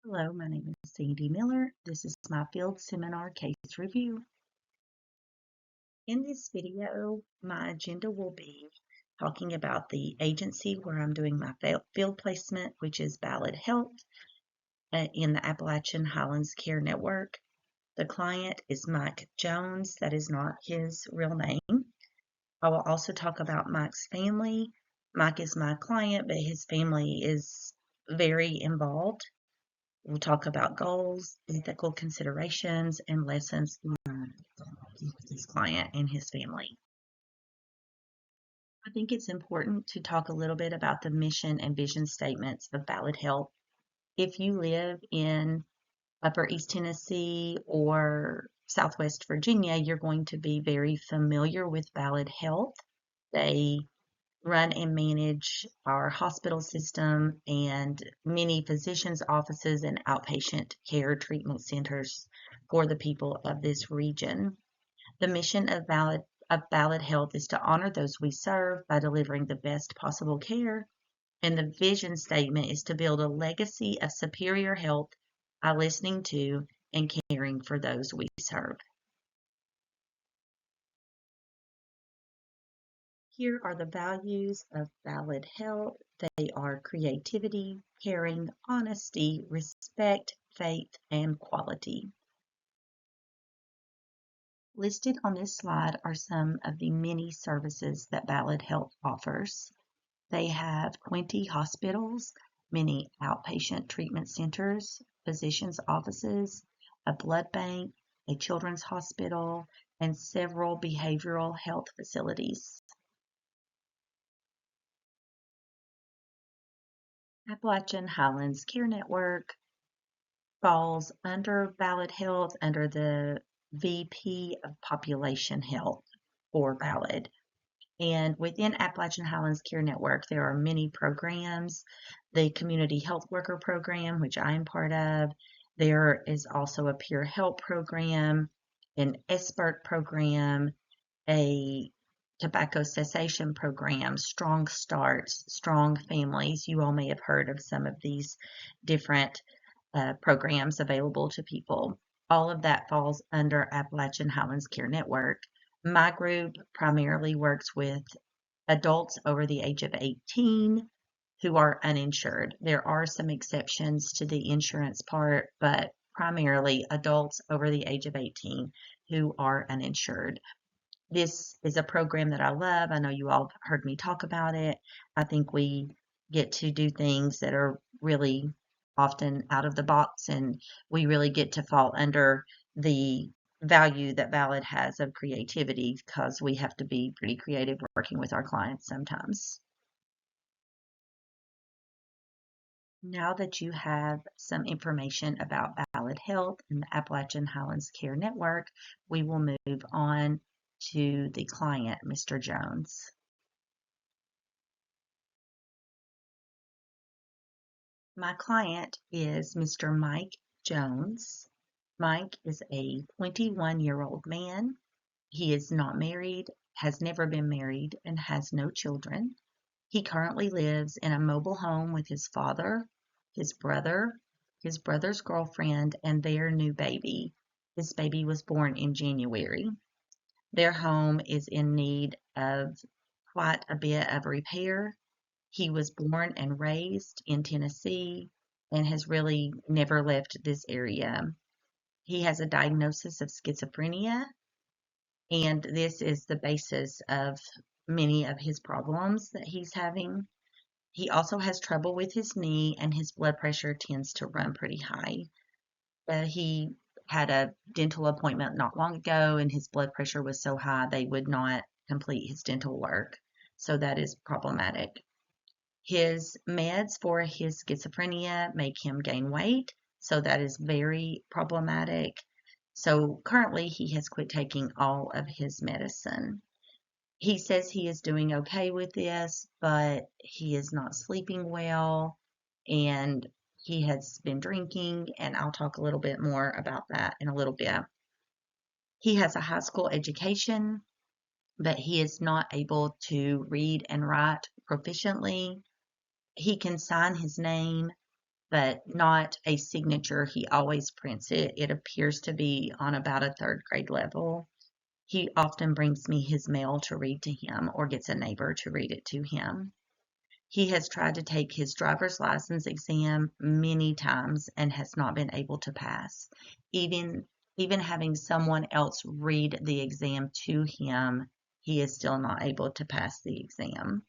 Hello, my name is Sandy Miller. This is my field seminar case review. In this video, my agenda will be talking about the agency where I'm doing my field placement, which is Ballad Health in the Appalachian Highlands Care Network. The client is Mike Jones. That is not his real name. I will also talk about Mike's family. Mike is my client, but his family is very involved. We'll talk about goals, ethical considerations, and lessons learned with his client and his family. I think it's important to talk a little bit about the mission and vision statements of Ballad Health. If you live in Upper East Tennessee or Southwest Virginia, you're going to be very familiar with Ballad Health. They run and manage our hospital system and many physicians' offices and outpatient care treatment centers for the people of this region. The mission of Ballad Health is to honor those we serve by delivering the best possible care, and the vision statement is to build a legacy of superior health by listening to and caring for those we serve. Here are the values of Ballad Health. They are creativity, caring, honesty, respect, faith, and quality. Listed on this slide are some of the many services that Ballad Health offers. They have 20 hospitals, many outpatient treatment centers, physicians' offices, a blood bank, a children's hospital, and several behavioral health facilities. Appalachian Highlands Care Network falls under Ballad Health under the VP of Population Health for Ballad. And within Appalachian Highlands Care Network, there are many programs. The Community Health Worker Program, which I am part of. There is also a Peer Help Program, an SBIRT program, a tobacco cessation program, Strong Starts, Strong Families. You all may have heard of some of these different programs available to people. All of that falls under Appalachian Highlands Care Network. My group primarily works with adults over the age of 18 who are uninsured. There are some exceptions to the insurance part, but primarily adults over the age of 18 who are uninsured. This is a program that I love. I know you all have heard me talk about it. I think we get to do things that are really often out of the box, and we really get to fall under the value that Ballad has of creativity because we have to be pretty creative working with our clients sometimes. Now that you have some information about Ballad Health and the Appalachian Highlands Care Network, we will move on to the client, Mr. Jones. My client is Mr. Mike Jones. Mike is a 21-year-old man. He is not married, has never been married, and has no children. He currently lives in a mobile home with his father, his brother's girlfriend, and their new baby. This baby was born in January. Their home is in need of quite a bit of repair. He was born and raised in Tennessee and has really never left this area. He has a diagnosis of schizophrenia, and this is the basis of many of his problems that he's having. He also has trouble with his knee, and his blood pressure tends to run pretty high. He had a dental appointment not long ago, and his blood pressure was so high they would not complete his dental work. So that is problematic. His meds for his schizophrenia make him gain weight, so that is very problematic. So currently he has quit taking all of his medicine. He says he is doing okay with this, but he is not sleeping well and he has been drinking, and I'll talk a little bit more about that in a little bit. He has a high school education, but he is not able to read and write proficiently. He can sign his name, but not a signature. He always prints it. It appears to be on about a third grade level. He often brings me his mail to read to him or gets a neighbor to read it to him. He has tried to take his driver's license exam many times and has not been able to pass. Even even having someone else read the exam to him, he is still not able to pass the exam.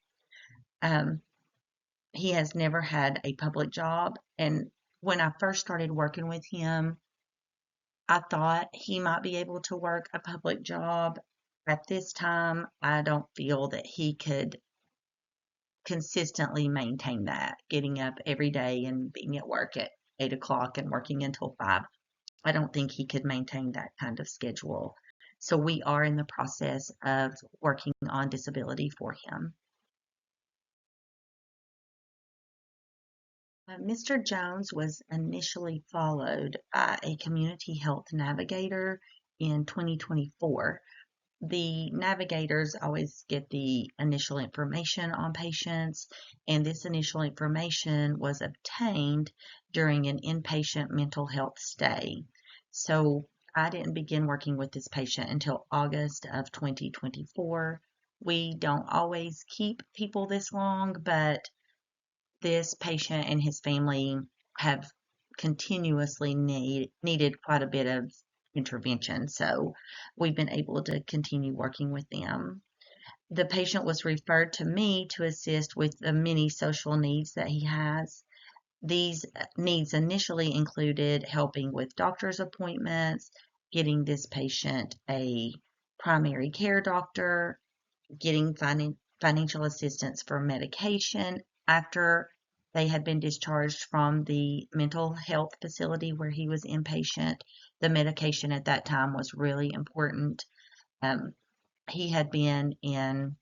Um, he has never had a public job, and when I first started working with him, I thought he might be able to work a public job. At this time, I don't feel that he could consistently maintain that, getting up every day and being at work at 8 o'clock and working until 5. I don't think he could maintain that kind of schedule. So we are in the process of working on disability for him. Mr. Jones was initially followed by a community health navigator in 2024. The navigators always get the initial information on patients, and this initial information was obtained during an inpatient mental health stay. So I didn't begin working with this patient until August of 2024. We don't always keep people this long, but this patient and his family have continuously needed quite a bit of intervention. So we've been able to continue working with them. The patient was referred to me to assist with the many social needs that he has. These needs initially included helping with doctor's appointments, getting this patient a primary care doctor, getting financial assistance for medication after they had been discharged from the mental health facility where he was inpatient. The medication at that time was really important. Um, he had been in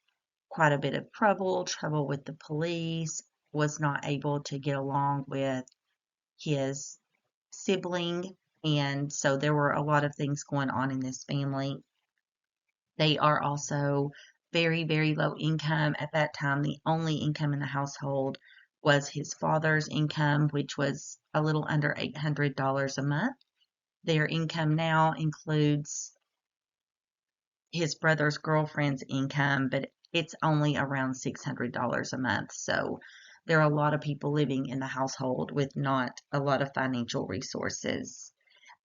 quite a bit of trouble with the police, was not able to get along with his sibling, and so there were a lot of things going on in this family. They are also very, very low income. At that time, the only income in the household was his father's income, which was a little under $800 a month. Their income now includes his brother's girlfriend's income, but it's only around $600 a month. So there are a lot of people living in the household with not a lot of financial resources.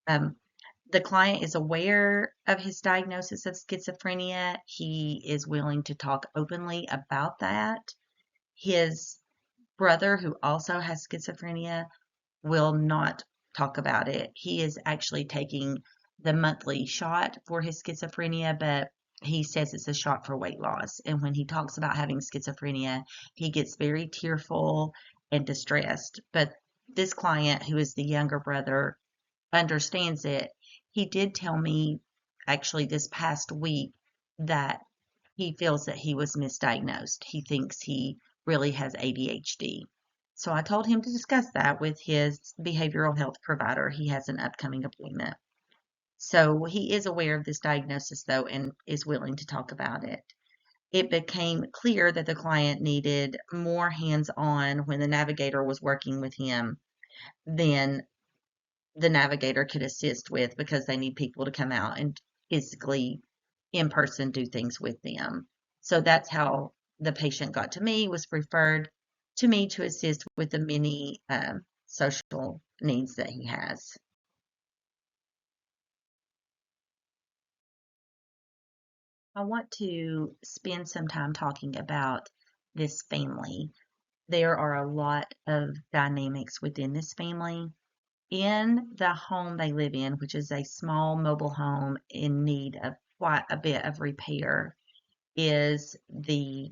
Um, the client is aware of his diagnosis of schizophrenia. He is willing to talk openly about that. His brother, who also has schizophrenia, will not talk about it. He is actually taking the monthly shot for his schizophrenia, but he says it's a shot for weight loss. And when he talks about having schizophrenia, he gets very tearful and distressed. But this client, who is the younger brother, understands it. He did tell me actually this past week that he feels that he was misdiagnosed. He thinks he really has ADHD. So I told him to discuss that with his behavioral health provider. He has an upcoming appointment. So he is aware of this diagnosis, though, and is willing to talk about it. It became clear that the client needed more hands on when the navigator was working with him than the navigator could assist with, because they need people to come out and physically in person do things with them. So that's how the patient got to me, was referred to me to assist with the many social needs that he has. I want to spend some time talking about this family. There are a lot of dynamics within this family. In the home they live in, which is a small mobile home in need of quite a bit of repair, is the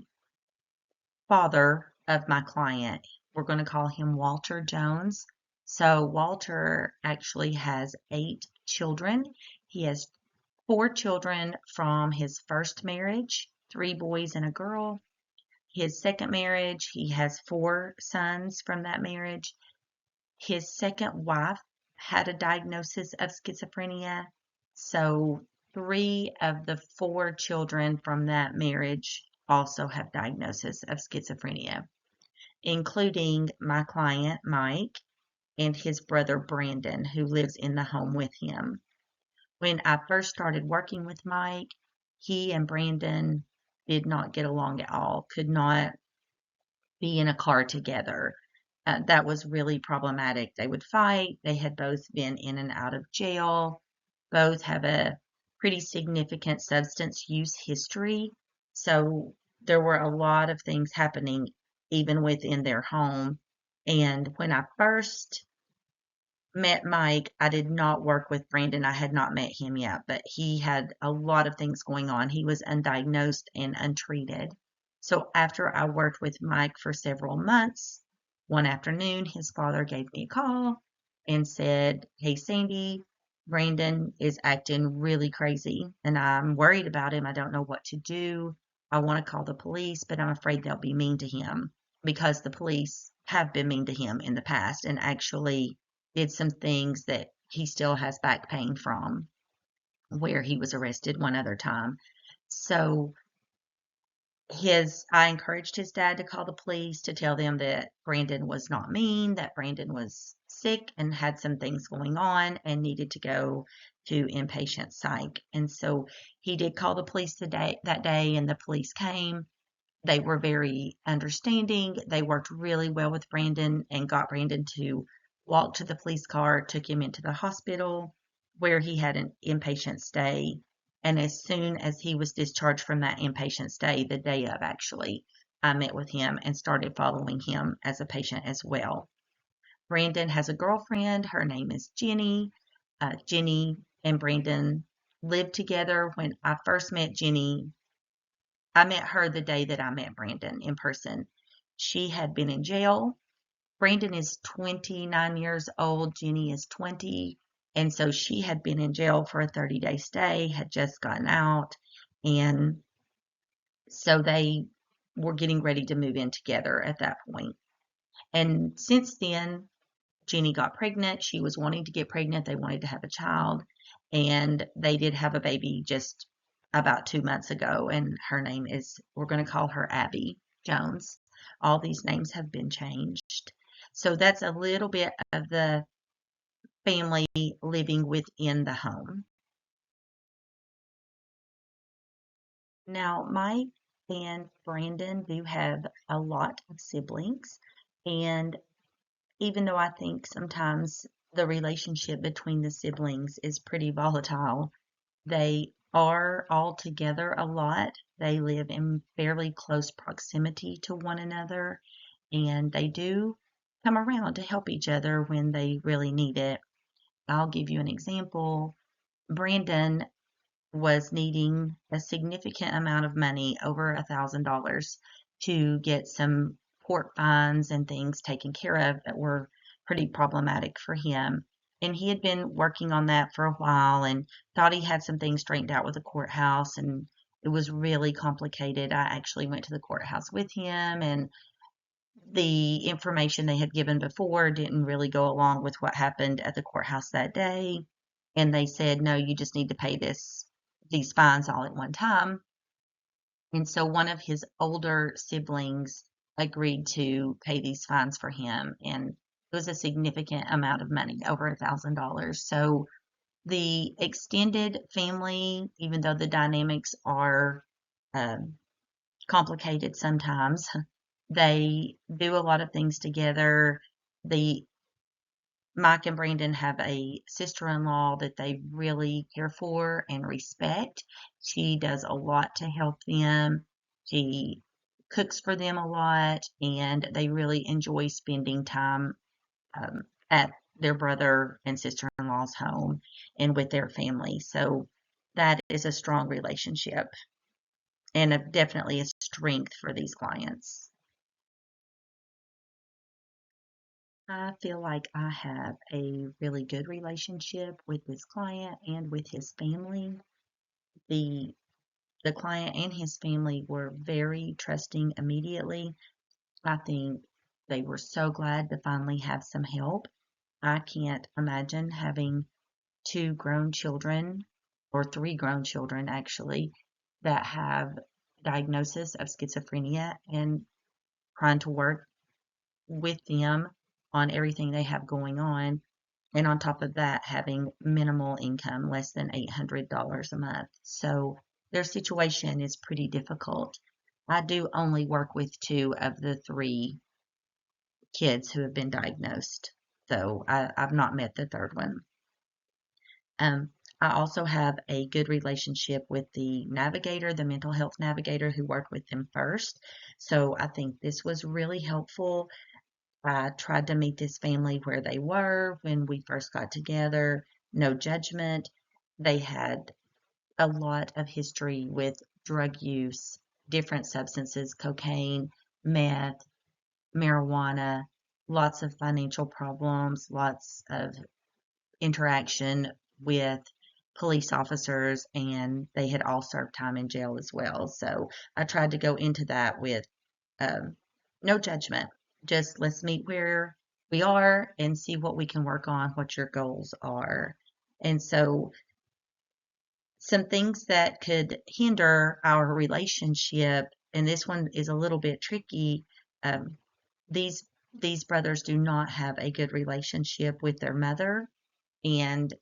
father of my client. We're going to call him Walter Jones. So Walter actually has 8 children. He has 4 children from his first marriage, 3 boys and a girl. His second marriage, he has 4 sons from that marriage. His second wife had a diagnosis of schizophrenia, so 3 of the 4 children from that marriage also have diagnosis of schizophrenia, including my client, Mike. and his brother Brandon, who lives in the home with him. When I first started working with Mike, he and Brandon did not get along at all, could not be in a car together. That was really problematic. They would fight. They had both been in and out of jail. Both have a pretty significant substance use history. So there were a lot of things happening even within their home. And when I first met Mike, I did not work with Brandon. I had not met him yet, but he had a lot of things going on. He was undiagnosed and untreated. So after I worked with Mike for several months, one afternoon, his father gave me a call and said, "Hey, Sandy, Brandon is acting really crazy and I'm worried about him. I don't know what to do. I want to call the police, but I'm afraid they'll be mean to him because the police have been mean to him in the past and actually did some things that he still has back pain from where he was arrested one other time." So I encouraged his dad to call the police to tell them that Brandon was not mean, that Brandon was sick and had some things going on and needed to go to inpatient psych. And so he did call the police that day, and the police came. They were very understanding. They worked really well with Brandon and got Brandon to walk to the police car, took him into the hospital where he had an inpatient stay. And as soon as he was discharged from that inpatient stay, the day of actually, I met with him and started following him as a patient as well. Brandon has a girlfriend. Her name is Jenny. Jenny and Brandon lived together. When I first met Jenny, I met her the day that I met Brandon in person. She had been in jail. Brandon is 29 years old. Jenny is 20. And so she had been in jail for a 30-day stay, had just gotten out. And so they were getting ready to move in together at that point. And since then, Jenny got pregnant. She was wanting to get pregnant. They wanted to have a child. And they did have a baby just about 2 months ago. And her name is, we're going to call her Abby Jones. All these names have been changed. So that's a little bit of the family living within the home. Now, Mike and Brandon do have a lot of siblings. And even though I think sometimes the relationship between the siblings is pretty volatile, they are all together a lot. They live in fairly close proximity to one another, and they do come around to help each other when they really need it. I'll give you an example. Brandon was needing a significant amount of money, over $1,000, to get some court fines and things taken care of that were pretty problematic for him. And he had been working on that for a while and thought he had some things straightened out with the courthouse, and it was really complicated. I actually went to the courthouse with him, and the information they had given before didn't really go along with what happened at the courthouse that day. And they said, no, you just need to pay these fines all at one time. And so one of his older siblings agreed to pay these fines for him. And it was a significant amount of money, over $1,000. So the extended family, even though the dynamics are complicated sometimes, they do a lot of things together. The Mike and Brandon have a sister-in-law that they really care for and respect. She does a lot to help them. She cooks for them a lot, and they really enjoy spending time at their brother and sister-in-law's home and with their family. So that is a strong relationship and definitely a strength for these clients. I feel like I have a really good relationship with this client and with his family. The the client and his family were very trusting immediately. I think they were so glad to finally have some help. I can't imagine having two grown children, or three grown children actually, that have diagnosis of schizophrenia, and trying to work with them on everything they have going on. And on top of that, having minimal income, less than $800 a month. So their situation is pretty difficult. I do only work with 2 of the 3 kids who have been diagnosed. So I've not met the third one. Um, I also have a good relationship with the navigator, the mental health navigator who worked with them first. So I think this was really helpful. I tried to meet this family where they were when we first got together, no judgment. They had a lot of history with drug use, different substances, cocaine, meth, marijuana, lots of financial problems, lots of interaction with police officers, and they had all served time in jail as well. So I tried to go into that with um, no judgment. Just let's meet where we are and see what we can work on, what your goals are. And so some things that could hinder our relationship, and this one is a little bit tricky. Um, these these brothers do not have a good relationship with their mother, and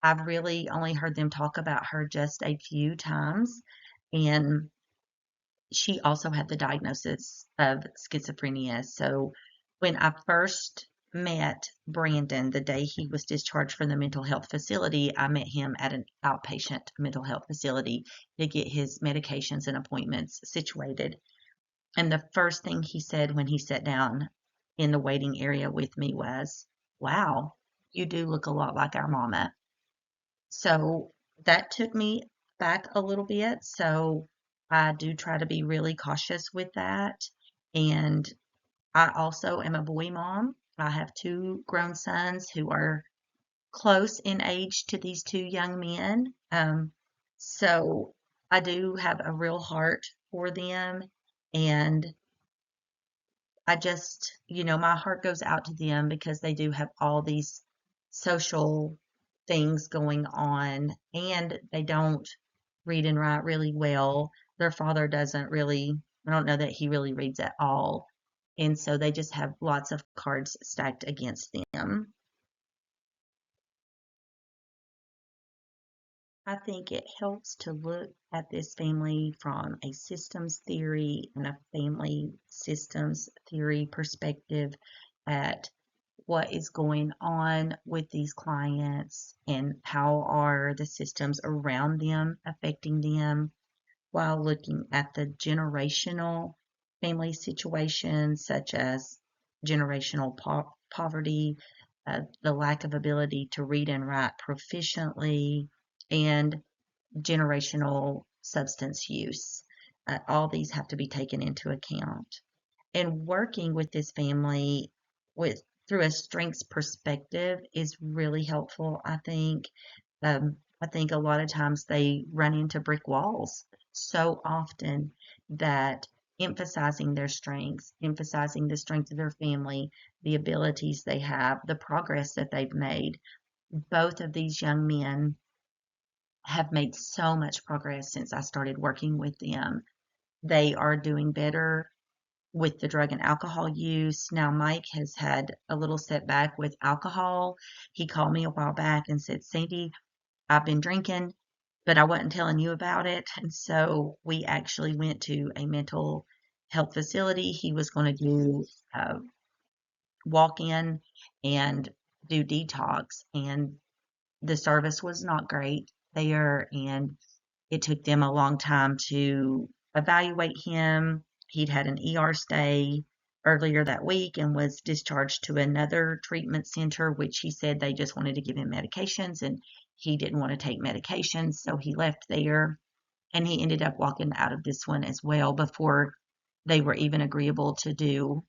I've really only heard them talk about her just a few times. And she also had the diagnosis of schizophrenia. So when I first met Brandon, the day he was discharged from the mental health facility, I met him at an outpatient mental health facility to get his medications and appointments situated. And the first thing he said when he sat down in the waiting area with me was, "Wow, you do look a lot like our mama." So that took me back a little bit. So I do try to be really cautious with that. And I also am a boy mom. I have 2 grown sons who are close in age to these 2 young men. So I do have a real heart for them. And I just, my heart goes out to them because they do have all these social things going on, and they don't read and write really well. Their father doesn't really, I don't know that he really reads at all. And so they just have lots of cards stacked against them. I think it helps to look at this family from a systems theory and a family systems theory perspective at what is going on with these clients and how are the systems around them affecting them, while looking at the generational family situations such as generational poverty, the lack of ability to read and write proficiently, and generational substance use. All these have to be taken into account. And working with this family with through a strengths perspective is really helpful, I think. I think a lot of times they run into brick walls so often that emphasizing their strengths, emphasizing the strength of their family, the abilities they have, the progress that they've made. Both of these young men have made so much progress since I started working with them. They are doing better with the drug and alcohol use. Now, Mike has had a little setback with alcohol. He called me a while back and said, "Sandy, I've been drinking, but I wasn't telling you about it." And so we actually went to a mental health facility. He was going to do walk in and do detox, and the service was not great there, and it took them a long time to evaluate him. He'd had an ER stay earlier that week and was discharged to another treatment center, which he said they just wanted to give him medications and he didn't want to take medications. So he left there, and he ended up walking out of this one as well before they were even agreeable to do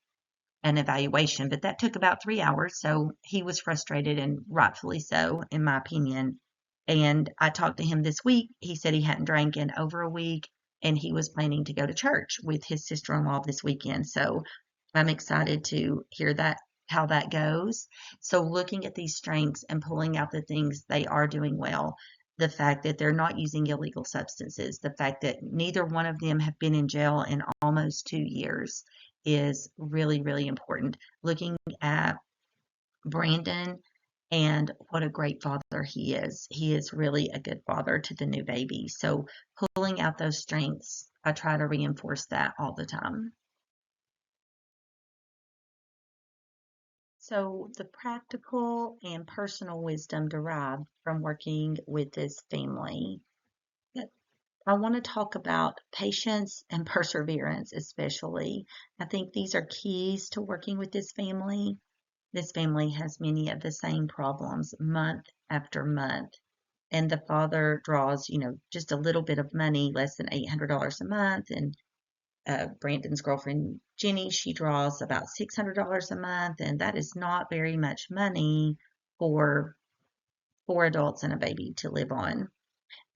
an evaluation. But that took about 3 hours. So he was frustrated, and rightfully so, in my opinion. And I talked to him this week. He said he hadn't drank in over a week and he was planning to go to church with his sister-in-law this weekend. So I'm excited to hear how that goes. So looking at these strengths and pulling out the things they are doing well, the fact that they're not using illegal substances, the fact that neither one of them have been in jail in almost 2 years is really, really important. Looking at Brandon and what a great father he is. He is really a good father to the new baby. So pulling out those strengths, I try to reinforce that all the time. So the practical and personal wisdom derived from working with this family. I want to talk about patience and perseverance, especially. I think these are keys to working with this family. This family has many of the same problems month after month. And the father draws, just a little bit of money, less than $800 a month. And Brandon's girlfriend, Jenny, she draws about $600 a month. And that is not very much money for four adults and a baby to live on.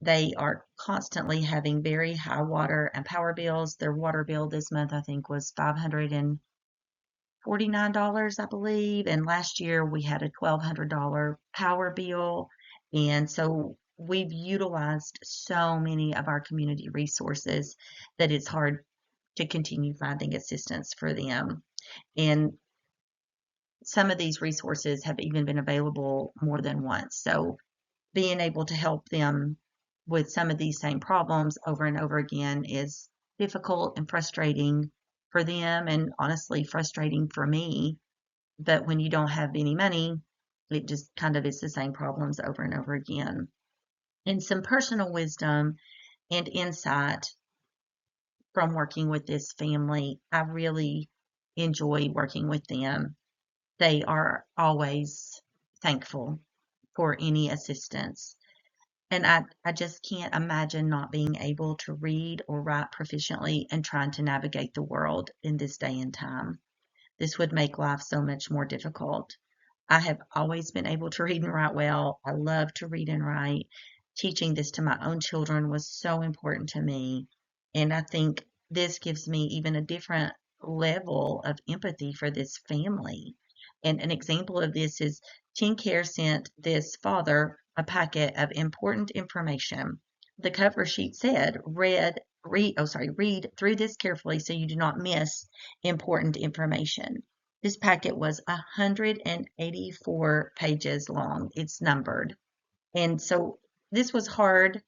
They are constantly having very high water and power bills. Their water bill this month, I think, was $549, I believe. And last year we had a $1,200 power bill. And so we've utilized so many of our community resources that it's hard to continue finding assistance for them. And some of these resources have even been available more than once. So being able to help them with some of these same problems over and over again is difficult and frustrating for them, and honestly frustrating for me. But when you don't have any money, it just kind of is the same problems over and over again. And some personal wisdom and insight from working with this family, I really enjoy working with them. They are always thankful for any assistance. And I just can't imagine not being able to read or write proficiently and trying to navigate the world in this day and time. This would make life so much more difficult. I have always been able to read and write well. I love to read and write. Teaching this to my own children was so important to me. And I think this gives me even a different level of empathy for this family. And an example of this is TennCare sent this father a packet of important information. The cover sheet said, read through this carefully so you do not miss important information. This packet was 184 pages long. It's numbered. And so this was hard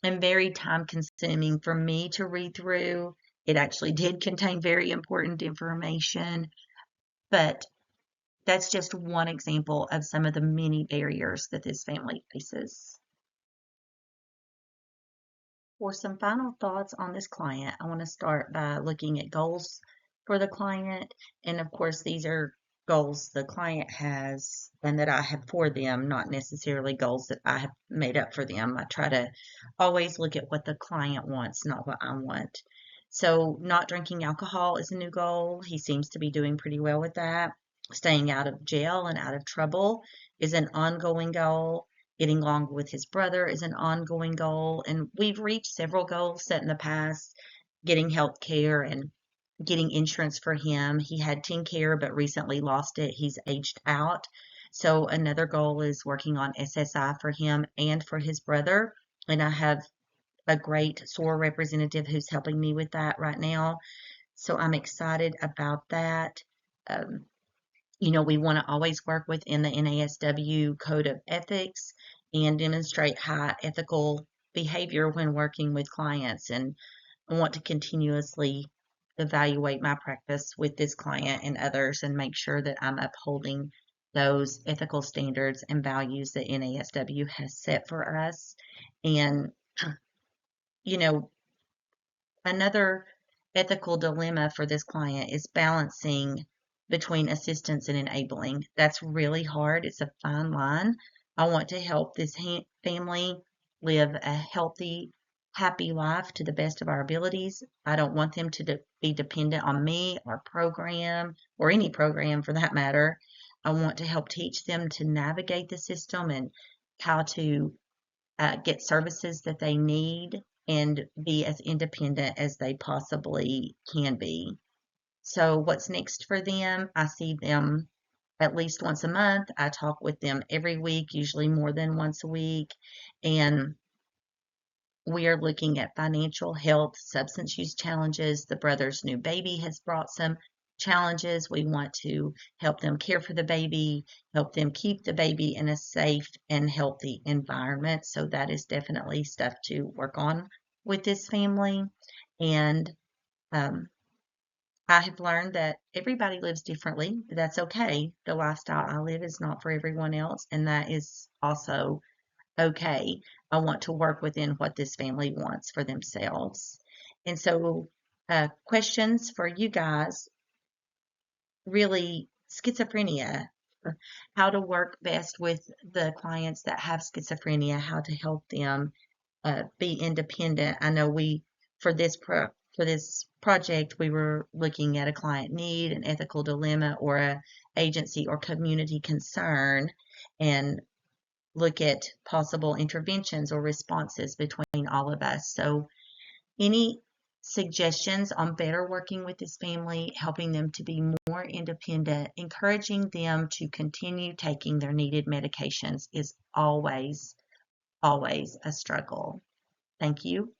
and very time consuming for me to read through. It actually did contain very important information, but that's just one example of some of the many barriers that this family faces. For some final thoughts on this client, I want to start by looking at goals for the client. And of course, these are goals the client has and that I have for them, not necessarily goals that I have made up for them. I try to always look at what the client wants, not what I want. So, not drinking alcohol is a new goal. He seems to be doing pretty well with that. Staying out of jail and out of trouble is an ongoing goal. Getting along with his brother is an ongoing goal, and we've reached several goals set in the past. Getting health care and getting insurance for him. He had TennCare but recently lost it. He's aged out. So another goal is working on SSI for him and for his brother. And I have a great SOAR representative who's helping me with that right now. So I'm excited about that. Um, we want to always work within the NASW Code of Ethics and demonstrate high ethical behavior when working with clients. And I want to continuously evaluate my practice with this client and others and make sure that I'm upholding those ethical standards and values that NASW has set for us. And, another ethical dilemma for this client is balancing between assistance and enabling. That's really hard. It's a fine line. I want to help this family live a healthy, happy life to the best of our abilities. I don't want them to be dependent on me or program or any program for that matter. I want to help teach them to navigate the system and how to get services that they need and be as independent as they possibly can be. So, what's next for them? I see them at least once a month. I talk with them every week, usually more than once a week. And we are looking at financial, health, substance use challenges. The brother's new baby has brought some challenges. We want to help them care for the baby, help them keep the baby in a safe and healthy environment. So that is definitely stuff to work on with this family. And um, I have learned that everybody lives differently. That's okay. The lifestyle I live is not for everyone else, and that is also okay. I want to work within what this family wants for themselves. And so, questions for you guys, really, schizophrenia, how to work best with the clients that have schizophrenia, how to help them be independent. I know for this for this project, we were looking at a client need, an ethical dilemma, or a agency or community concern, and look at possible interventions or responses between all of us. So, any suggestions on better working with this family, helping them to be more independent, encouraging them to continue taking their needed medications is always, always a struggle. Thank you.